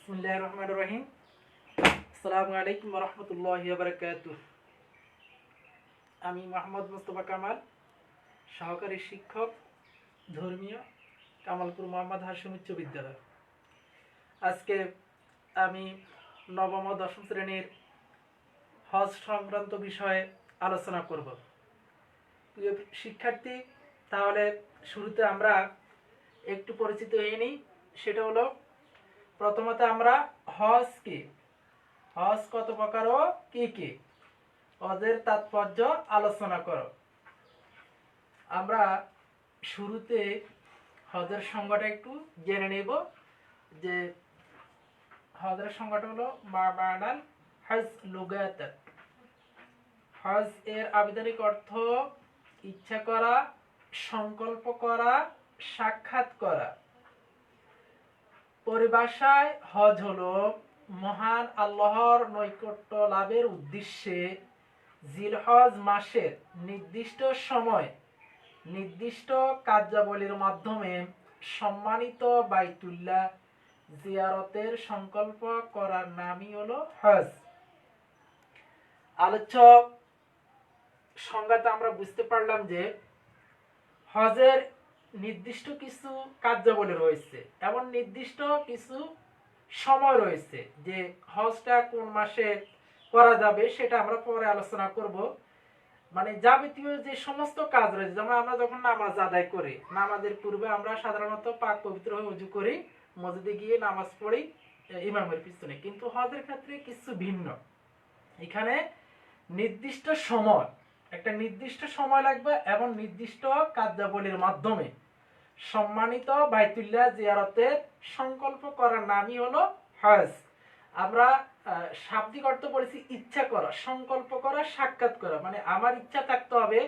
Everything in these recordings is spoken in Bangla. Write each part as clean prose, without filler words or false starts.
বিসমিল্লাহির রহমানির রহিম। আসসালামু আলাইকুম ওয়া রাহমাতুল্লাহি ওয়া বারাকাতুহু। আমি মোহাম্মদ মুস্তাফা কামাল, সহকারী শিক্ষক, ধর্মীয়, কামালপুর মোহাম্মদ হাশিম উচ্চ বিদ্যালয়। আজকে আমি নবম ও দশম শ্রেণীর হজ সংক্রান্ত বিষয়ে আলোচনা করব। প্রিয় শিক্ষার্থী, তাহলে শুরুতে আমরা একটু পরিচিত হয়ে নিই। সেটা হলো, প্রথমত আমরা হজ কি, হজ কত প্রকার ও কি কি, হজের তাৎপর্য আলোচনা করো। আমরা শুরুতে হজের সংজ্ঞাটা একটু জেনে নেব। যে হজের সংজ্ঞাটা হলো মা'নাল হজ লুগাতান। হজ এর আবিধানিক অর্থ ইচ্ছা করা, সংকল্প করা, সাক্ষাৎ করা। পরিভাষায় হজ হলো মহান আল্লাহর নৈকট্য লাভের উদ্দেশ্যে জিলহজ মাসের নির্দিষ্ট সময় নির্দিষ্ট কার্যাবলীর মাধ্যমে সম্মানিত বাইতুল্লাহ জিয়ারতের সংকল্প করার নামই হলো হজ। আলোচ্য সংজ্ঞাতে আমরা বুঝতে পারলাম যে হজের নির্দিষ্ট কিছু কার্যাবলী রয়েছে এবং নির্দিষ্ট কিছু সময় রয়েছে। যে হজটা কোন মাসে করা যাবে সেটা আমরা পরে আলোচনা করব। মানে যাবতীয় যে সমস্ত কাজ রয়েছে, যেমন আমরা যখন নামাজ আদায় করি, নামাজের পূর্বে আমরা সাধারণত পাক পবিত্র হয়ে ওযু করি, মসজিদে গিয়ে নামাজ পড়ি ইমামের পিছনে। কিন্তু হজের ক্ষেত্রে কিছু ভিন্ন। এখানে নির্দিষ্ট সময়, একটা নির্দিষ্ট সময় লাগবে এবং নির্দিষ্ট কার্যাবলীর মাধ্যমে সম্মানিত বাইতুল্লাহ জিয়ারতের সংকল্প করার নামই হলো হজ। আমরা শাব্দিক অর্থ বলেছি ইচ্ছা করা, সংকল্প করা, সাক্ষাৎ করা। মানে আমার ইচ্ছা থাকতে হবে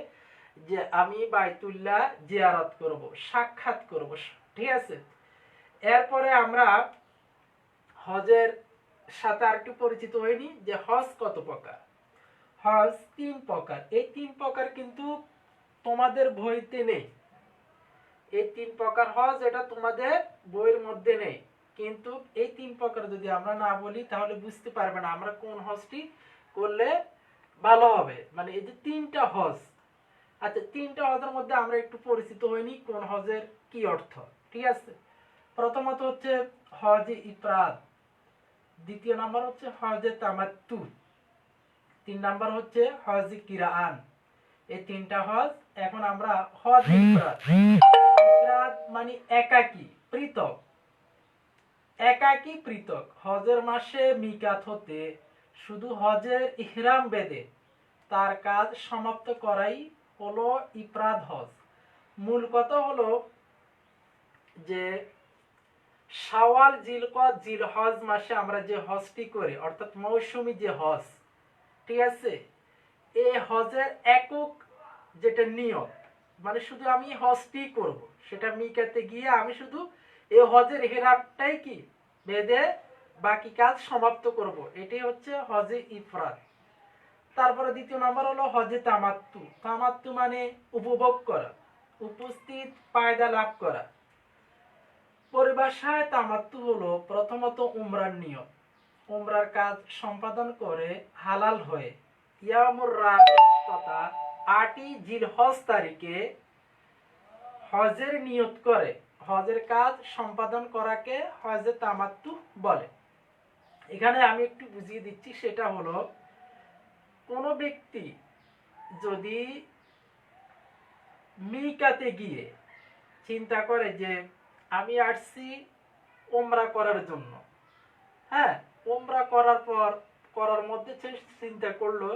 যে আমি বাইতুল্লাহ জিয়ারত করব, সাক্ষাৎ করব, ঠিক আছে। এরপরে আমরা হজের সাথে আরেকটু পরিচিত হইনি যে হজ কত প্রকার। হজ 3 প্রকার। এই 3 প্রকার কিন্তু তোমাদের বইতে নেই। এই 3 প্রকার হজ এটা তোমাদের বইয়ের মধ্যে নেই। কিন্তু এই 3 প্রকার যদি আমরা না বলি তাহলে বুঝতে পারবে না আমরা কোন হজটি করলে ভালো হবে। মানে এই যে 3টা হজ, আচ্ছা 3টা হজের মধ্যে আমরা একটু পরিচিত হইনি কোন হজের কি অর্থ, ঠিক আছে। প্রথমত হচ্ছে হজে ইফরাদ, দ্বিতীয় নাম্বার হচ্ছে হজে তামাত্তু, 3 নাম্বার হচ্ছে হজে কিরাআন। এই 3টা হজ। এখন আমরা হজে ইফরাদ, ইফরাদ মানে একাকী, পৃথক, একাকী পৃথক। হজের মাসে মিকাত হতে শুধু হজের ইহরাম বেঁধে তার কাজ সমাপ্ত করাই হলো ইফরাদ হজ। মূল কথা হলো যে শাওয়াল, জিলকদ, জিলহজ মাসে আমরা যে হজটি করি, অর্থাৎ মৌসুমী যে হজ, ঠিক আছে। এই হজের একক যেটা নিয়ত, মানে শুধু আমি হজটি করব, সেটা মিকাতে গিয়ে আমি শুধু এই হজের ইহরামটাই কি বেঁধে বাকি কাজ সমাপ্ত করব, এটাই হচ্ছে হজে ইফরাদ। তারপরে দ্বিতীয় নাম্বার হলো হজে তামাত্তু। তামাত্তু মানে উপভোগ করা, উপস্থিত ফায়দা লাভ করা। পরিভাষায় তামাত্তু হলো প্রথমত উমরার নিয়ত, উমরার কাজ সম্পাদন করে হালাল হয়ে ইয়ামুর রাবিত তথা 8ই জিলহজ তারিখে হজের নিয়ত করে হজের কাজ সম্পাদন করাকে হজে তামাত্তু বলে। এখানে আমি একটু বুঝিয়ে দিচ্ছি। সেটা হলো, কোনো ব্যক্তি যদি মিকাতে গিয়ে চিন্তা করে যে আমি আসছি উমরা করার জন্য, হ্যাঁ, উমরা করার পর করার মধ্যে সে চিন্তা করলো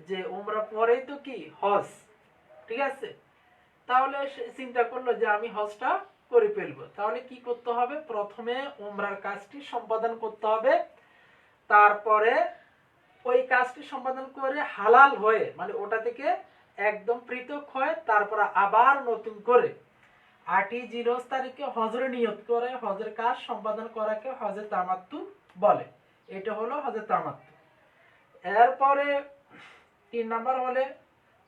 যে উমরা পরেই তো কি হজ, ঠিক আছে। তাহলে সে চিন্তা করলো যে আমি হজটা করে ফেলবো। তাহলে কি করতে হবে? প্রথমে উমরার কাজটি সম্পাদন করতে হবে, তারপরে ওই কাজটি সম্পাদন করে হালাল হয়ে, মানে ওটা থেকে একদম পৃথক হয়ে, তারপর আবার নতুন করে 8ই জিলহজ তারিখে হজরে নিয়ত করে হজের কাজ সম্পাদন করাকে হজে তামাত্তু বলে। এটা হলো হজে তামাত্তু। এরপরে 3 নাম্বার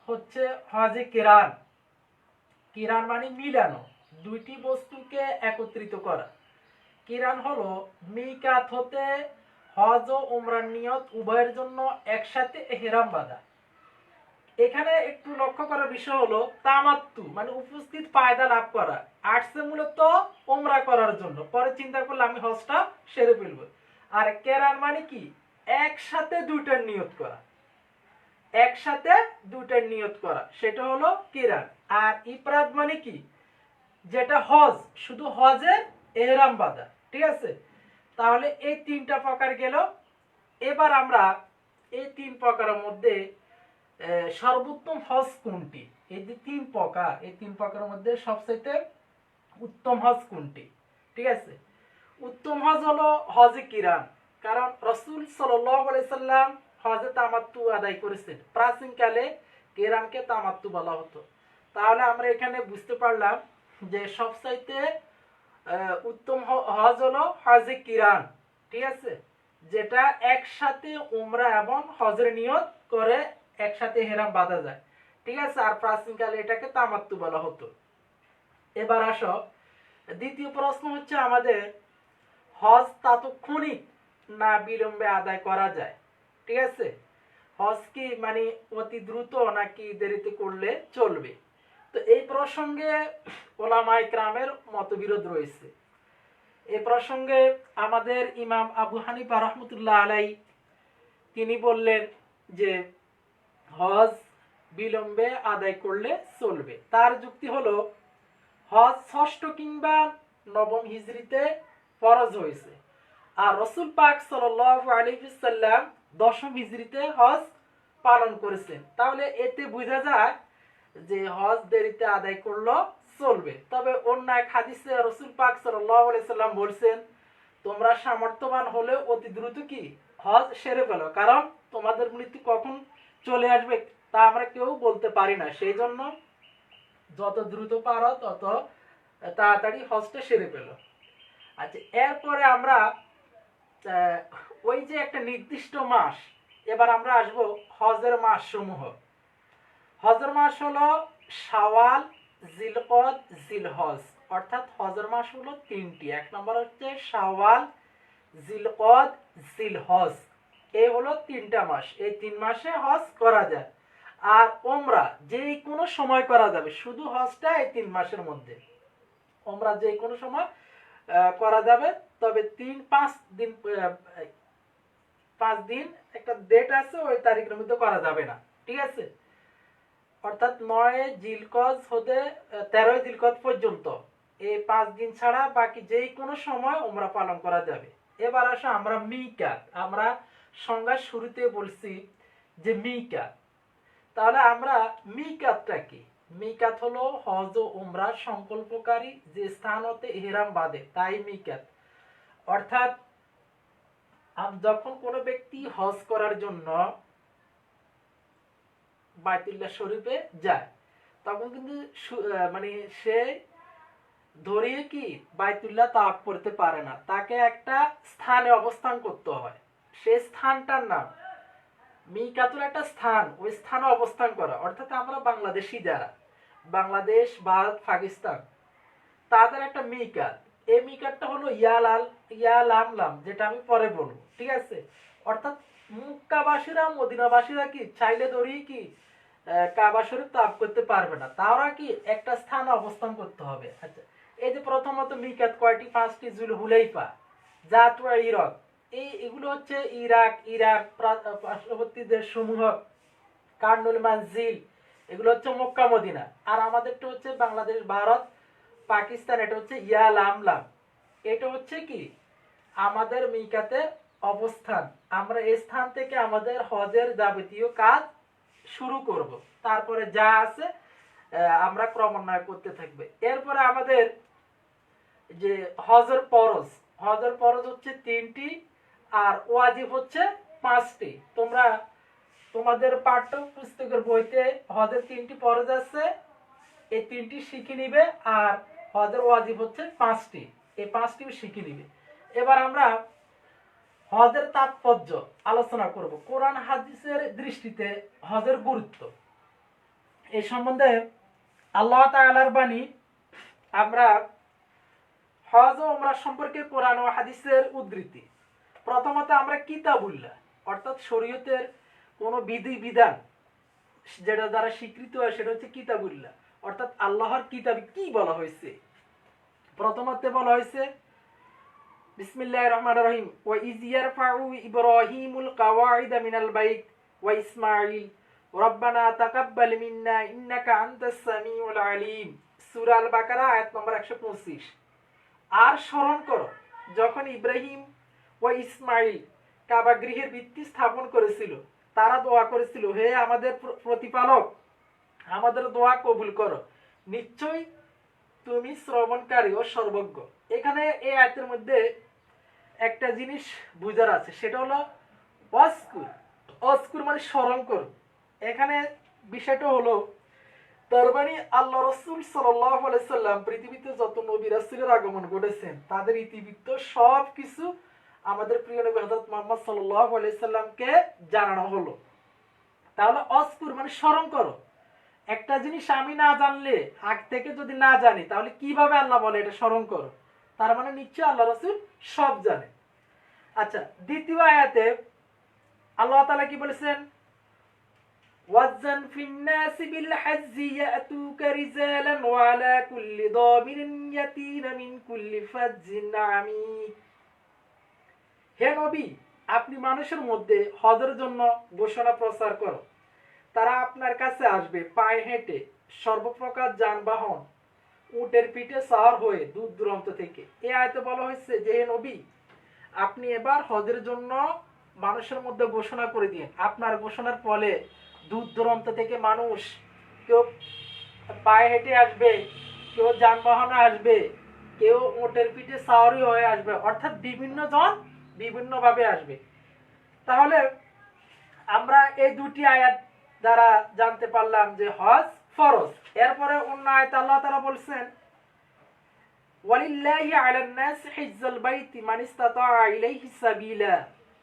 হচ্ছে হজে কিরান। কিরান মানে মিলানো, দুইটি বস্তুকে একত্রিত করা। কিরান হলো মিকাত হতে হজ ও উমরার নিয়ত উভয়ের জন্য একসাথে ইহরাম বাঁধা। এখানে একটু লক্ষ্য করার বিষয় হলো তামাত্তু মানে উপস্থিত ফায়দা লাভ করা, আসছে মূলত উমরা করার জন্য, পরে চিন্তা করলে আমি হজটা সেরে ফেলবো। আর কেরান মানে কি, একসাথে দুইটার নিয়ত করা, একসাথে দুইটার নিয়ত করা, সেটা হলো কিরান। আর ইফরাদ মানে কি, যেটা হজ, শুধু হজের এহরাম বাঁধা। ঠিক আছে, তাহলে এই তিনটা প্রকার গেল। এবার আমরা এই তিন প্রকারের মধ্যে সর্বোত্তম হজ কোনটি, এই যে তিন প্রকার, এই তিন প্রকারের মধ্যে সবচেয়ে উত্তম হজ কোনটি? ঠিক আছে, উত্তম হজ হলো হজে কিরান, কারণ রাসূল সাল্লাল্লাহু আলাইহি সাল্লাম হজে তামাত্তু আদায় করেছেন। প্রাচীনকালে কিরানকে তামাত্তু বলা হতো। তাহলে আমরা এখানে বুঝতে পারলাম যে সবচাইতে উত্তম হজ হলো হজে কিরান। ঠিক আছে, যেটা একসাথে উমরা এবং হজের নিয়ত করে একসাথে ইহরাম বাঁধা যায়। ঠিক আছে, আর প্রাচীনকালে এটাকে তামাত্তু বলা হতো। এবার আসো, দ্বিতীয় প্রশ্ন হচ্ছে আমাদের, হজ তাৎক্ষণিক না বিলম্বে আদায় করা যায়? ঠিক আছে, হজ কি মানে অতি দ্রুত নাকি দেরিতে করলে চলবে? তো এই প্রসঙ্গে ওলামায়ে কেরামের মতবিরোধ রয়েছে। এই প্রসঙ্গে আমাদের ইমাম আবু হানিফা রাহমাতুল্লাহ আলাইহি তিনি বললেন যে হজ বিলম্বে আদায় করলে চলবে। তার যুক্তি হলো, হজ ষষ্ঠ কিংবা নবম হিজরিতে ফরজ হয়েছে, আর রাসূল পাক সাল্লাল্লাহু আলাইহি সাল্লাম দশম হিজরিতে হজ পালন করেছেন। তাহলে এতে বোঝা যায় যে হজ দেরিতে আদায় করলেও চলবে। তবে অন্য এক হাদিসে রাসূল পাক সাল্লাল্লাহু আলাইহি সাল্লাম বলেছেন, তোমরা সামর্থ্যবান হলে অতি দ্রুত কি হজ সেরে ফেলো, কারণ তোমাদের মৃত্যু কখন চলে আসবে তা আমরা কেউ বলতে পারি না। সেই জন্য যত দ্রুত পারো তত তাড়াতাড়ি হজটা সেরে ফেলো। আচ্ছা, এরপরে আমরা ওই যে একটা নির্দিষ্ট মাস, এবার আমরা আসবো হজের মাস সমূহ। হজের মাস হলো শাওয়াল, জিলকদ, জিলহজ, অর্থাৎ হজের মাস হলো তিনটি। এক নম্বর হচ্ছে শাওয়াল, জিলকদ, জিলহজ, এই হলো তিনটা মাস। এই 3 মাসে হজ করা যায়। আর ওমরা যে কোনো সময় করা যাবে, শুধু হজটা এই 3 মাসের মধ্যে। ওমরা যে কোনো সময় করা যাবে, তবে 3-5 দিন 5 দিন একটা ডেট আছে, ওই তারিখের মধ্যে করা যাবে না। ঠিক আছে, অর্থাৎ 9 জিলকদ হতে 13 জিলকদ পর্যন্ত এই 5 দিন ছাড়া বাকি যে কোনো সময় ওমরা পালন করা যাবে। এবার আসো আমরা মিকাত, আমরা সংজ্ঞার শুরুতে বলছি যে মিকাত। তাহলে আমরা মিকাতটা কি? মিকাত হলো হজ ও উমরা সংকল্পকারী যে স্থান হতে ইহরাম বাঁধে, তাই মিকাত। অর্থাৎ যখন কোনো ব্যক্তি হজ করার জন্য বাইতুল্লাহ শরীফে যায়, তখন কিন্তু মানে সে ধরিয়ে কি বাইতুল্লাহ তাওয়াফ করতে পারে না, তাকে একটা স্থানে অবস্থান করতে হয়। সেই স্থানটার নাম মিকাতুল, একটা স্থান, ওই স্থানে অবস্থান করা। অর্থাৎ আমরা বাংলাদেশি যারা, বাংলাদেশ, ভারত, পাকিস্তান, তাদের একটা মিকাত। এই মিকাতটা হলো ইয়ালাম, যেটা আমি পরে বলবো। ঠিক আছে, অর্থাৎ মক্কাবাসীরা, মদিনাবাসীরা কি চাইলে ধরিয়ে কি কাবা শরীফ তাওয়াফ করতে পারবে না, তারা কি একটা স্থানে অবস্থান করতে হবে। আচ্ছা, এই যে প্রথমত মিকাত কয়টি? 5টি। জুলহুলাইফা, জাতুয়া, ইরাক, এগুলো হচ্ছে ইরাক পার্শ্ববর্তী দেশসমূহ, কারনুল মানজিল, এগুলো হচ্ছে মক্কা মদিনা। আর আমাদেরটা হচ্ছে বাংলাদেশ, ভারত, পাকিস্তান, এটা হচ্ছে ইয়ালাম। এটা হচ্ছে কি আমাদের মিকাতের অবস্থান। আমরা এই স্থান থেকে আমাদের হজের যাবতীয় কাজ শুরু করব, তারপরে যা আছে আমরা ক্রমান্বয় করতে থাকবে। এরপরে আমাদের যে হজের ফরজ হচ্ছে 3টি, আর ওয়াজিব হচ্ছে 5টি। তোমরা তোমাদের পাঠ্য পুস্তকের বইতে হজের 3টি ফরজ আছে, এই 3টি শিখে নিবে। আর হজের ওয়াজিব হচ্ছে 5টি, এই 5টি শিখে নিবে। এবার আমরা হজের তাৎপর্য আলোচনা করব, কোরআন হাদিসের দৃষ্টিতে হজের গুরুত্ব। এই সম্বন্ধে আল্লাহ তাআলার বাণী আমরা হজ ও উমরা সম্পর্কে কোরআন ও হাদিসের উদ্ধৃতি। প্রথমত আমরা কিতাবুল্লাহ অর্থাৎ শরীয়তের কোনো বিধি বিধান যেটা দ্বারা স্বীকৃত হয় সেটা হচ্ছে কিতাবুল্লাহ, অর্থাৎ আল্লাহর কিতাবে কি বলা হয়েছে। প্রথমত বলা হয়েছে বিসমিল্লাহির রহমানির রহিম, ওয়া ইয ইয়ারফাউ ইব্রাহিমুল কাওয়াইদা মিনাল বাইত ওয়া ইসমাঈল রব্বানা তাকাব্বাল মিন্না ইন্নাকা আনতাস সামিউল আলিম। সূরা আল বাকারা আয়াত নম্বর 125। আর স্মরণ করো যখন ইব্রাহিম ও ইসমাইল কাবা গৃহের ভিত্তি স্থাপন করেছিল, তারা দোয়া করেছিল, হে আমাদের প্রতিপালক, আমাদের দোয়া কবুল করো, নিশ্চয়ই তুমি শ্রবণকারী ও সর্বজ্ঞ। এখানে এই আয়াতের মধ্যে একটা জিনিস বুঝার আছে, সেটা হলো অস্কুর। অস্কুর মানে স্মরণ কর। এখানে বিষয়টা হলো তার মানে আল্লাহ রসুল সাল্লাল্লাহু আলাইহি সাল্লাম পৃথিবীতে যত নবী রাসূলের আগমন ঘটেছেন তাদের ইতিবৃত্ত সব কিছু আমাদের প্রিয় নবী হযরত মুহাম্মদ সাল্লাল্লাহু আলাইহি সাল্লামকে জানানো হলো। তাহলে অস্কুর মানে স্মরণ করো। একটা জিনিস আমি না জানলে, আগ থেকে যদি না জানি, তাহলে কিভাবে আল্লাহ বলে এটা স্মরণ করো? তার মানে নিশ্চয়ই আল্লাহ রাসূল সব জানে। আচ্ছা, দ্বিতীয় আয়াতে আল্লাহ তাআলা কি বলেছেন? ওয়াজ্জান ফিন-নাসি বিল-হাজ্জি ইয়াতুকা রিজালান ওয়া আলা কুল্লি দামিরিন ইয়াতিনা মিন কুল্লি ফাজ্জিন আমিক। হে নবী, আপনি মানুষের মধ্যে হজের জন্য ঘোষণা প্রচার করো, তারা আপনার কাছে আসবে পায়ে হেঁটে, সর্বপ্রকার যানবাহন, উটের পিঠে সাওয়ার হয়ে দূর দূরান্ত থেকে। এই আয়াতে বলা হয়েছে যে হে নবী, আপনি এবার হজের জন্য মানুষের মধ্যে ঘোষণা করে দিন। আপনার ঘোষণার ফলে দূর দূরান্ত থেকে মানুষ, কেউ পায়ে হেঁটে আসবে, কেউ যানবাহনে আসবে, কেউ উটের পিঠে সাওয়ারি হয়ে আসবে, অর্থাৎ বিভিন্ন জন বিভিন্নভাবে আসবে। তাহলে আমরা এই দুটি আয়াত দ্বারা জানতে পারলাম যে হজ ফরজ। এরপরে অন্য আয়াত আল্লাহ তাআলা বলছেন, ওয়ালিল্লাহি আলান নাস হিজ্জুল বাইতি মান ইসতাতা ইলাইহি সাবিলা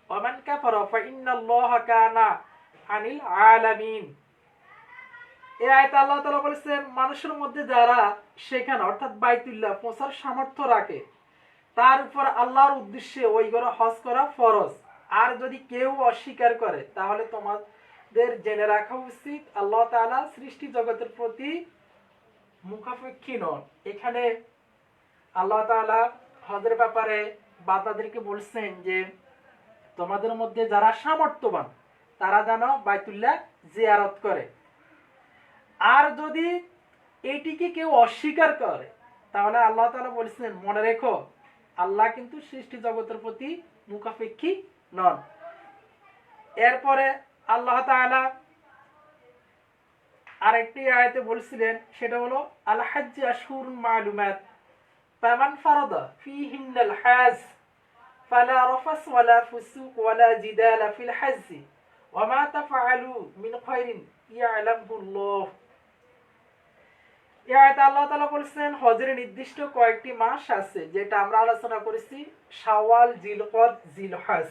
ওয়া মান কাফারা ফাইন্নাল্লাহা কানা আনিল আলামিন। এই আয়াতে আল্লাহ তাআলা বলেছেন, মানুষের মধ্যে যারা সেখানে অর্থাৎ বাইতুল্লাহ পৌঁছার সামর্থ্য রাখে, তার উপর আল্লাহর উদ্দেশ্যে ওই ঘরে হজ করা ফরজ। আর যদি কেউ অস্বীকার করে, তাহলে তোমাদের জেনে রাখা উচিত আল্লাহ তাআলা সৃষ্টি জগতের প্রতি মুখাপেক্ষী নন। এখানে আল্লাহ তাআলা হজের ব্যাপারে বান্দাদেরকে বলছেন যে তোমাদের মধ্যে যারা সামর্থ্যবান তারা যেন বাইতুল্লাহ জিয়ারত করে। আর যদি এটিকে কেউ অস্বীকার করে, তাহলে আল্লাহ তাআলা বলছেন মনে রেখো আল্লাহ কিন্তু সৃষ্টি জগতের প্রতি মুখাপেক্ষী নন। এরপরে আল্লাহ তাআলা আরেকটি আয়াতে বলছিলেন, সেটা হলো আল হজ্জ আশহুরুম মালুমাত ফামান ফারাদা ফীহিন্নাল হজ ফালা রাফাস ওয়ালা ফুসুক ওয়ালা জিদালা ফিল হজ্জ ওয়া মা তাফআলু মিন খায়রিন ইয়ালামুল্লাহ। এই আয়াতে আল্লাহ তাআলা বলেছেন হজের নির্দিষ্ট কয়েকটি মাস আছে, যেটা আমরা আলোচনা করেছি, শাওয়াল, জিলকদ, জিলহজ।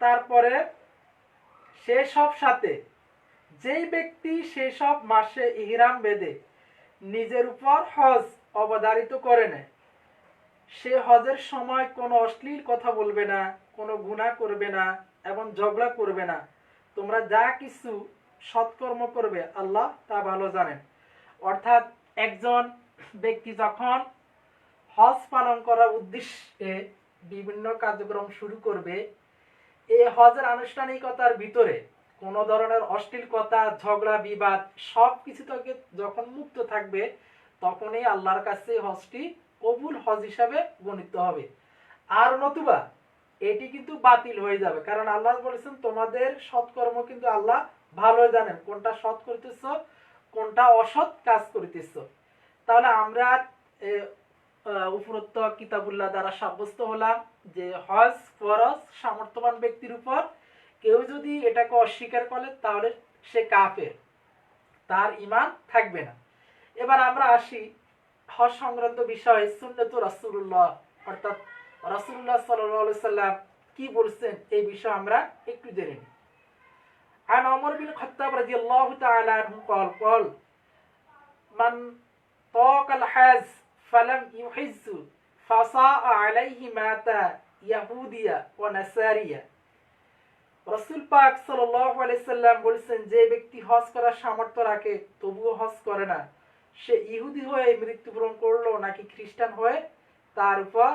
তারপরে সেসব সাথে যেই ব্যক্তি সেসব মাসে ইহরাম বেঁধে নিজের উপর হজ অবধারিত করে নেয়, সে হজের সময় কোনো অশ্লীল কথা বলবে না, কোনো গুনাহ করবে না এবং ঝগড়া করবে না। তোমরা যা কিছু সৎকর্ম করবে আল্লাহ তা ভালো জানেন। অর্থাৎ একজন ব্যক্তি যখন হজ পালন করার উদ্দেশ্যে বিভিন্ন কার্যক্রম শুরু করবে, এই হজের আনুষ্ঠানিকতার ভিতরে কোনো ধরনের অশ্লীল কথা, ঝগড়া, বিবাদ সব কিছু থেকে যখন মুক্ত থাকবে, তখনই আল্লাহর কাছে হজটি কবুল হজ হিসাবে গণিত হবে। আর নতুবা এটি কিন্তু বাতিল হয়ে যাবে, কারণ আল্লাহ বলেছেন তোমাদের সৎকর্ম কিন্তু আল্লাহ ভালো জানেন, কোনটা সৎ করতেছ, কোনটা অসৎ কাজ করতেছ। তাহলে আমরা উপরোক্ত কিতাবুল্লাহ দ্বারা সাব্যস্ত হলাম যে হজ ফরজ সামর্থ্যবান ব্যক্তির উপর। কেউ যদি এটাকে অস্বীকার করে তাহলে সে কাফের, তার ঈমান থাকবে না। এবার আমরা আসি হজ সংক্রান্ত বিষয়ে সুন্নাত রাসূলুল্লাহ, অর্থাৎ রাসূলুল্লাহ সাল্লাল্লাহু আলাইহি সাল্লাম কি বলছেন এই বিষয়ে আমরা একটু জেনে নিই। عن عمر بن الخطاب رضي الله تعالى عنه قال من طاق الحج ফালাম ইউহিজ্জু ফাসাআ আলাইহি মাতা ইয়াহুদিয়া ওয়া নাসারিয়া। রাসূল পাক সাল্লাল্লাহু আলাইহি সাল্লাম বলেছেন, যে ব্যক্তি হজ করার সামর্থ্য রাখে তবুও হজ করে না, সে ইহুদি হয়ে মৃত্যুবরণ করলো নাকি খ্রিস্টান হয়ে, তার উপর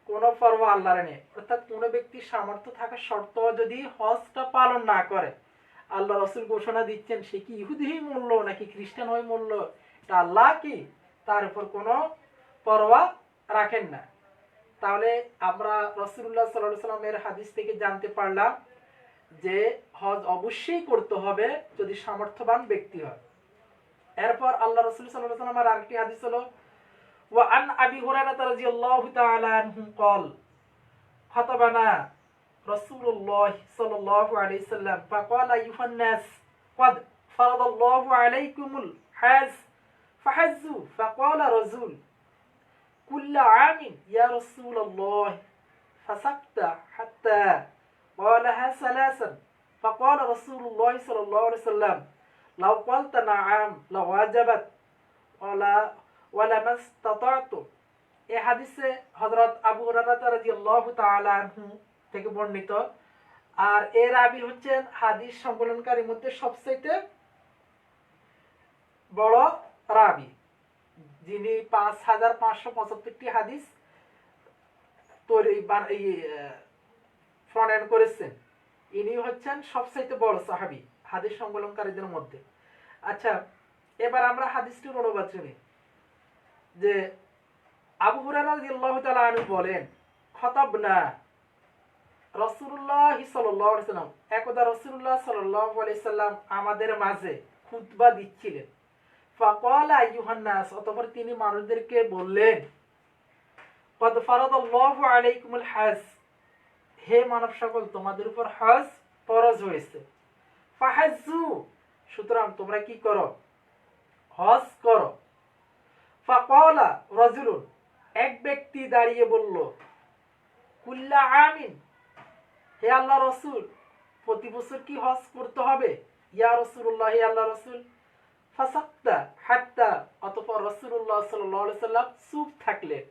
কোনো পরোয়া আল্লাহর নেই। অর্থাৎ কোনো ব্যক্তির সামর্থ্য থাকা সত্ত্বেও যদি হজটা পালন না করে, আল্লাহ রাসূল ঘোষণা দিচ্ছেন সে কি ইহুদি হয়ে মরলো নাকি খ্রিস্টান হয়ে মরলো, এটা আল্লাহ কি তার উপর কোনো পরোয়া রাখেন না। তাহলে আমরা রাসূলুল্লাহ সাল্লাল্লাহু আলাইহি সাল্লামের হাদিস থেকে জানতে পারলাম যে হজ অবশ্যই করতে হবে যদি সামর্থ্যবান ব্যক্তি হয়। এরপর আল্লাহ রাসূল সাল্লাল্লাহু আলাইহি ওয়াসাল্লামের আরেকটি হাদিস হলো ওয়া আন আবি হুরায়রা রাদিয়াল্লাহু তাআলা আনহু قال خطبنا رسول الله صلى الله عليه وسلم فقال أيها الناس قد فرض الله عليكم الحج فحجوا فقال رجل كل عام يا رسول الله فسكت حتى قالها ثلاثا فقال رسول الله صلى الله عليه وسلم لو قلت نعم لوجبت ولما استطعت। এই হাদিসে হযরত আবু হুরায়রা রাদিয়াল্লাহু তাআলা আনহু থেকে বর্ণিত। আর এর রাবী হচ্ছেন হাদিস সংকলনকারীর মধ্যে সবচেয়ে বড় রাবী, যিনি 5575টি হাদিস প্রণয়ন করেছেন। ইনি হচ্ছেন সবচেয়ে বড় সাহাবী হাদিস সংকলনকারীদের মধ্যে। আচ্ছা, এবার আমরা হাদিসটির অনুবাদ শুনি যে আবু হুরায়রা রাদিয়াল্লাহু তাআলা আনহু বলেন, খতাবনা রাসূলুল্লাহ সাল্লাল্লাহু আলাইহি সাল্লাম, একদা রাসূলুল্লাহ সাল্লাল্লাহু আলাইহি সাল্লাম আমাদের মাঝে খুতবা দিচ্ছিলেন। ফাকালা আইয়ুহান নাস, অতঃপর তিনি মানুষদেরকে বললেন, কদ ফারাদাল্লাহু আলাইকুমুল হজ, হে মানব সকল তোমাদের উপর হজ ফরজ হয়েছে। ফাহাজ্জু, সুতরাং তোমরা কি করো, হজ করো। ফাকালা রাজুলুন, এক ব্যক্তি দাঁড়িয়ে বলল, কুল্লা আমিন, হে আল্লাহ রাসূল প্রতি বছর কি হজ করতে হবে? ইয়া রাসূলুল্লাহ, হে আল্লাহ রাসূল। ফাসাক্তা হাত্তা, অতঃপর রাসূলুল্লাহ সাল্লাল্লাহু আলাইহি সাল্লাম চুপ থাকলেন।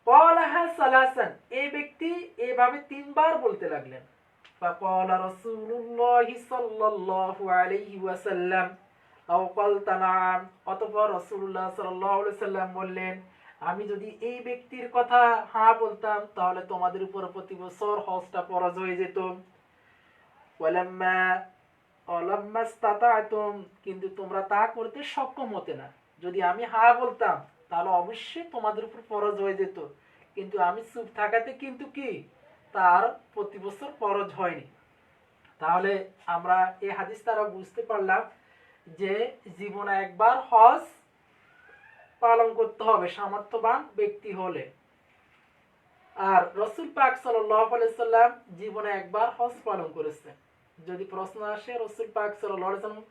ক্বালাহা সালাসান, এই ব্যক্তি এভাবে তিনবার বলতে লাগলেন। ফাকালা রাসূলুল্লাহ সাল্লাল্লাহু আলাইহি ওয়াসাল্লাম আও ক্বালতা নাআম, অতঃপর রাসূলুল্লাহ সাল্লাল্লাহু আলাইহি সাল্লাম বললেন, আমি যদি এই ব্যক্তির কথা হ্যাঁ বলতাম তাহলে তোমাদের উপর প্রতি বছর হজটা ফরজ হয়ে যেত। ওয়ালাম্মা ইসতাতা'তুম, কিন্তু তোমরা তা করতে সক্ষম হতে না। যদি আমি হ্যাঁ বলতাম তাহলে অবশ্যই তোমাদের উপর ফরজ হয়ে যেত, কিন্তু আমি চুপ থাকাতে কিন্তু কি তার প্রতি বছর ফরজ হয়নি। তাহলে আমরা এই হাদিস দ্বারা বুঝতে পারলাম যে জীবনে একবার হজ পালন করতে হবে সামর্থ্যবান ব্যক্তি হলে। আর রাসূল পাক সাল্লাল্লাহু আলাইহি সাল্লাম জীবনে একবার হজ পালন করেছেন। যদি প্রশ্ন আসে রাসূল পাক সাল্লাল্লাহু আলাইহি সাল্লাম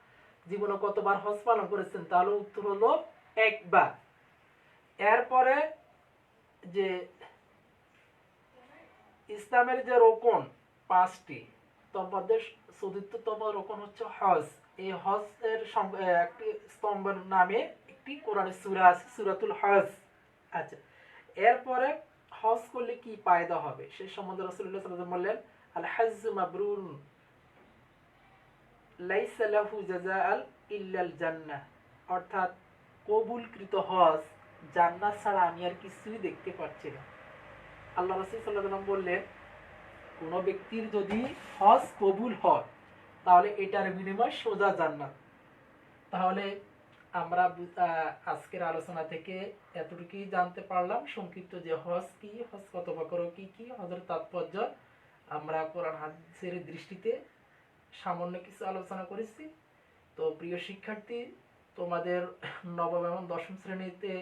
জীবনে কতবার হজ পালন করেছেন, তাহলে উত্তর হলো একবার। এরপরে যে ইসলামের যে রোকন 5টি, তার মধ্যে চতুর্থতম রোকন হচ্ছে হজ। এই হজের একটি স্তম্ভের নামে একটি কোরআনের সূরা আছে, সূরাতুল হজ। আচ্ছা, এরপরে হজ করলে কি ফায়দা হবে সে সম্বন্ধে রাসূলুল্লাহ সাল্লাল্লাহু আলাইহি ওয়াসাল্লাম বললেন, আল হজ্জু মাবরুরুন লাইসা লাহু জাযাআল ইল্লাল জান্নাহ, অর্থাৎ কবুলকৃত হজ জান্নাত ছাড়া আমি আর কিছুই দেখতে পাচ্ছি না। আল্লাহ রাসূল সাল্লাল্লাহু আলাইহি ওয়াসাল্লাম বললেন, কোন ব্যক্তির যদি হজ কবুল হয় তাহলে এটার বিনিময় সোজা জান্নাত। তাহলে আমরা আজকের আলোচনা থেকে এতটুকুই জানতে পারলাম সংক্ষিপ্ত যে হজ কি, হজ কত প্রকার, কি কি হজের তাৎপর্য আমরা কোরআন হাদিসের দৃষ্টিতে সামান্য কিছু আলোচনা করেছি। তো প্রিয় শিক্ষার্থী, তোমাদের নবম এবং দশম শ্রেণীতে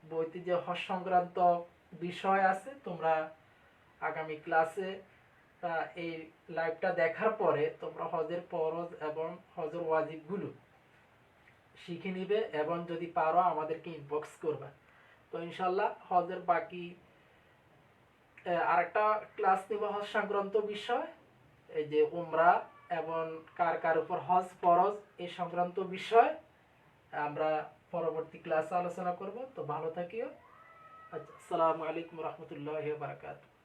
বইতে যে হজ সংক্রান্ত বিষয় আছে, তোমরা আগামী ক্লাসে এই লাইভটা দেখার পরে তোমরা হজের ফরজ এবং হজের ওয়াজিবগুলো শিখে নিবে এবং যদি পারো আমাদেরকে ইনবক্স করবে। তো ইনশাল্লাহ হজের বাকি আরেকটা ক্লাস নিব হজ সংক্রান্ত বিষয়, এই যে উমরা এবং কার কার উপর হজ ফরজ এই সংক্রান্ত বিষয় আমরা পরবর্তী ক্লাসে আলোচনা করব। তো ভালো থাকিও। আচ্ছা, আসসালামু আলাইকুম রহমতুল্লাহি ওয়া বারাকাতুহু।